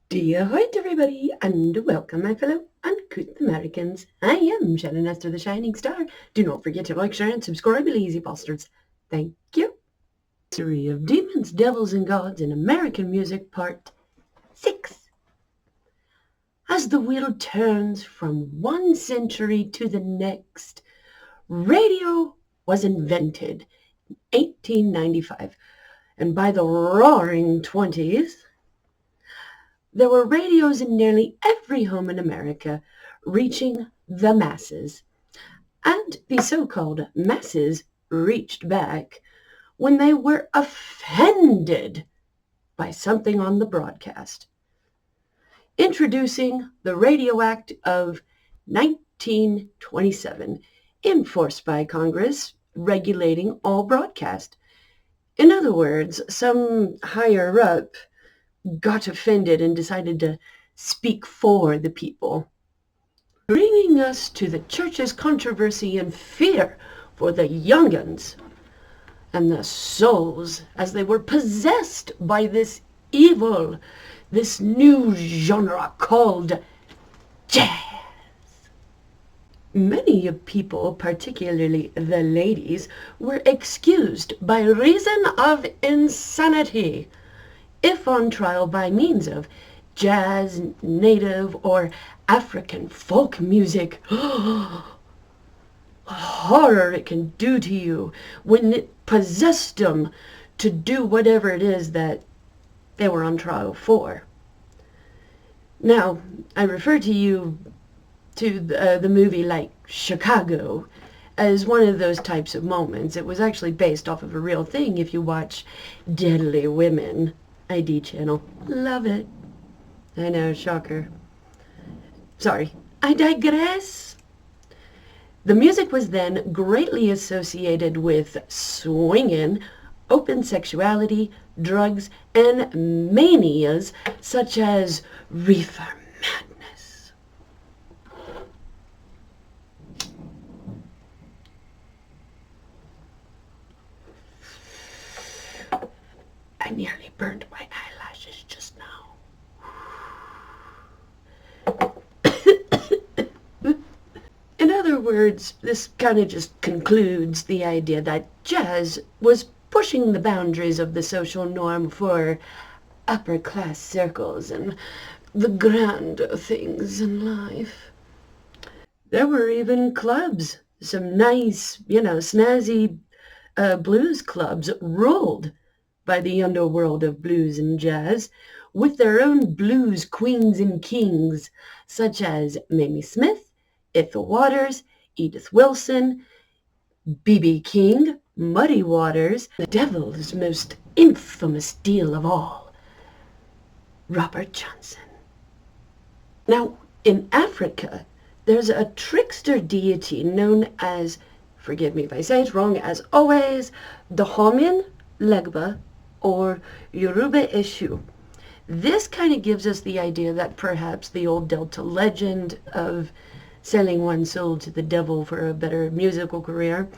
Dear ahoy everybody, and welcome my fellow uncouth Americans. I am Shannon Esther, the Shining Star. Do not forget to like, share, and subscribe, you lazy bastards. Thank you. History of Demons, Devils, and Gods in American Music Part 6. As the wheel turns from one century to the next, radio was invented in 1895, and by the roaring 20s, there were radios in nearly every home in America, reaching the masses. And the so-called masses reached back when they were offended by something on the broadcast. Introducing the Radio Act of 1927, enforced by Congress, regulating all broadcast. In other words, some higher up got offended and decided to speak for the people, bringing us to the church's controversy and fear for the young'uns and the souls as they were possessed by this evil, this new genre called jazz. Many of people, particularly the ladies, were excused by reason of insanity if on trial by means of jazz, native, or African folk music. Horror it can do to you when it possessed them to do whatever it is that they were on trial for. Now, I refer to you to the movie like Chicago as one of those types of moments. It was actually based off of a real thing if you watch Deadly Women. ID channel. Love it. I know, shocker. Sorry, I digress. The music was then greatly associated with swinging, open sexuality, drugs, and manias such as reefer madness. I nearly burned my eyelashes just now. In other words, this kind of just concludes the idea that jazz was pushing the boundaries of the social norm for upper class circles and the grander things in life. There were even clubs, some nice, snazzy blues clubs ruled by the underworld of blues and jazz, with their own blues queens and kings, such as Mamie Smith, Ethel Waters, Edith Wilson, B.B. King, Muddy Waters, the devil's most infamous deal of all, Robert Johnson. Now, in Africa, there's a trickster deity known as, forgive me if I say it wrong, as always, Dahomey Legba, or Yoruba Eshu. This kind of gives us the idea that perhaps the old Delta legend of selling one's soul to the devil for a better musical career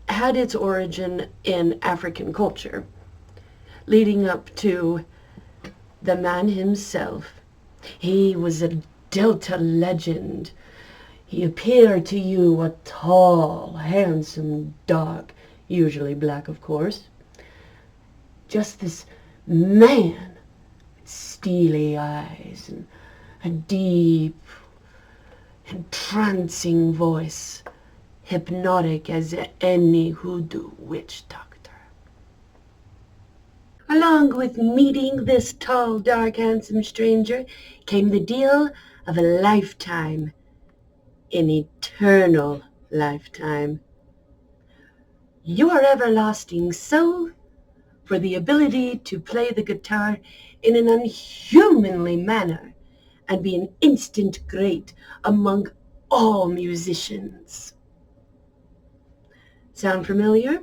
had its origin in African culture, leading up to the man himself. He was a Delta legend. He appeared to you a tall, handsome, dark, usually black, of course, just this man with steely eyes and a deep, entrancing voice, hypnotic as any hoodoo witch doctor. Along with meeting this tall, dark, handsome stranger came the deal of a lifetime, an eternal lifetime. Your everlasting soul for the ability to play the guitar in an unhumanly manner and be an instant great among all musicians. Sound familiar?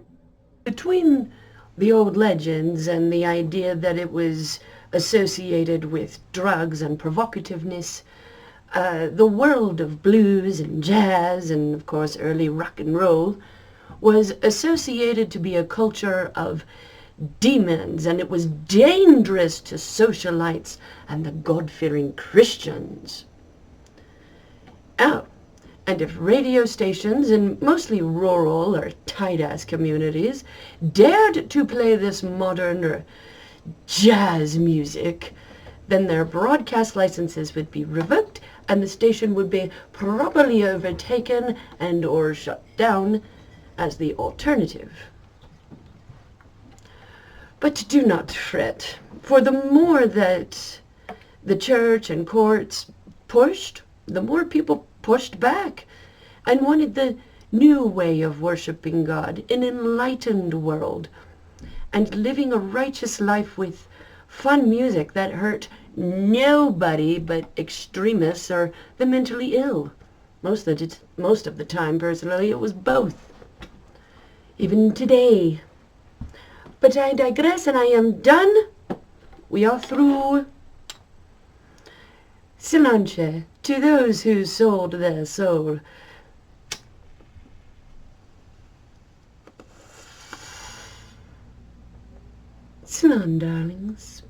Between the old legends and the idea that it was associated with drugs and provocativeness, the world of blues and jazz and, of course, early rock and roll was associated to be a culture of demons, and it was dangerous to socialites and the God-fearing Christians. Oh, and if radio stations in mostly rural or tight-ass communities dared to play this modern or jazz music, then their broadcast licenses would be revoked and the station would be properly overtaken and or shut down as the alternative. But do not fret, for the more that the church and courts pushed, the more people pushed back and wanted the new way of worshiping God, an enlightened world, and living a righteous life with fun music that hurt nobody but extremists or the mentally ill. Most of the time, personally, it was both. Even today. But I digress, and I am done. We are through. Silence to those who sold their soul. Salon, darlings.